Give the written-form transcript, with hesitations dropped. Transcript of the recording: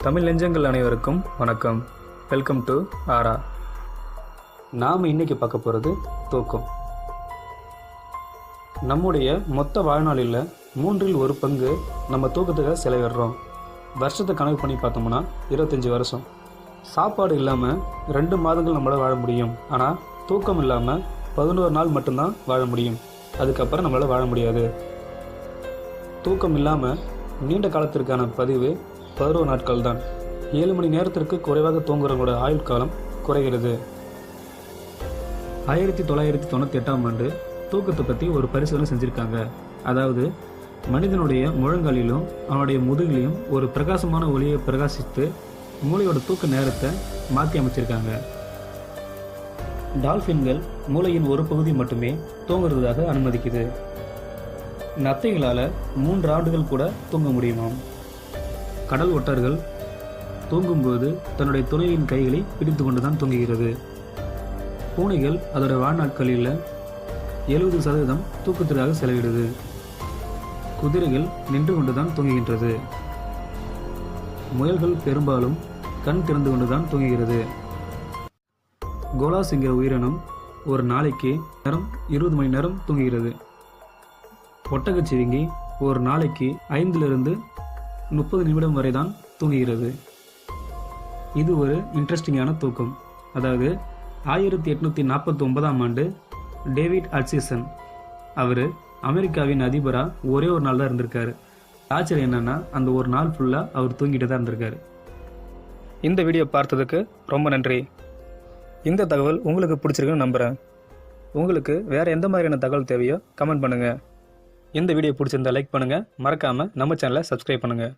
தமிழ் நெஞ்சங்கள் அனைவருக்கும் வணக்கம். வெல்கம் டு ஆரா. நாம் இன்னைக்கு பார்க்க போகிறது தூக்கம். நம்முடைய மொத்த வாழ்நாளில் 1/3 பங்கு நம்ம தூக்கத்துக்காக செலவிடுறோம். வருஷத்தை கணக்கு பண்ணி பார்த்தோம்னா 25 வருஷம். சாப்பாடு இல்லாமல் 2 மாதங்கள் நம்மளால் வாழ முடியும். ஆனால் தூக்கம் இல்லாமல் 11 நாள் மட்டும்தான் வாழ முடியும். அதுக்கப்புறம் நம்மளால் வாழ முடியாது. தூக்கம் இல்லாமல் நீண்ட காலத்திற்கான பதிவு 11 நாட்கள் தான். 7 மணி நேரத்திற்கு குறைவாக தூங்குறவங்களோட ஆயுள் காலம் குறைகிறது. 1998ஆம் ஆண்டு தூக்கத்தை பற்றி ஒரு பரிசோதனை செஞ்சுருக்காங்க. அதாவது மனிதனுடைய முழங்காலிலும் அவனுடைய முதுகிலையும் ஒரு பிரகாசமான ஒளியை பிரகாசித்து மூளையோட தூக்க நேரத்தை மாற்றி அமைச்சிருக்காங்க. டால்ஃபின்கள் மூளையின் ஒரு பகுதி மட்டுமே தூங்குறதாக அனுமதிக்குது. நத்தைகளால் 3 ஆண்டுகள் கூட தூங்க முடியுமாம். கடல் ஒட்டர்கள் தூங்கும்போது தன்னுடைய துணையின் கைகளை பிடித்து கொண்டு தான் தூங்குகிறது. பூனைகள் அதோட வாழ்நாட்களில் 70% தூக்கத்திற்காக செலவிடுது. குதிரைகள் நின்று கொண்டு தான் தூங்குகின்றது. முயல்கள் பெரும்பாலும் கண் திறந்து கொண்டு தான் தூங்குகிறது. கோலாஸ் என்கிற உயிரினம் ஒரு நாளைக்கு 20 மணி நேரம் தூங்குகிறது. ஒட்டகச்சிவிங்கி ஒரு நாளைக்கு 5லிருந்து 30 நிமிடம் வரை தான் தூங்குகிறது. இது ஒரு இன்ட்ரெஸ்டிங்கான தூக்கம். அதாவது 1849ஆம் ஆண்டு டேவிட் ஹட்சிசன் அவர் அமெரிக்காவின் அதிபராக ஒரே ஒரு நாள் தான் இருந்திருக்காரு. ஆச்சரியம் என்னன்னா அந்த ஒரு நாள் ஃபுல்லாக அவர் தூங்கிட்டு தான் இருந்திருக்காரு. இந்த வீடியோ பார்த்ததுக்கு ரொம்ப நன்றி. இந்த தகவல் உங்களுக்கு பிடிச்சிருக்குன்னு நம்புகிறேன். உங்களுக்கு வேறு எந்த மாதிரியான தகவல் தேவையோ கமெண்ட் பண்ணுங்கள். இந்த வீடியோ பிடிச்சிருந்தா லைக் பண்ணுங்கள். மறக்காமல் நம்ம சேனலை சப்ஸ்கிரைப் பண்ணுங்கள்.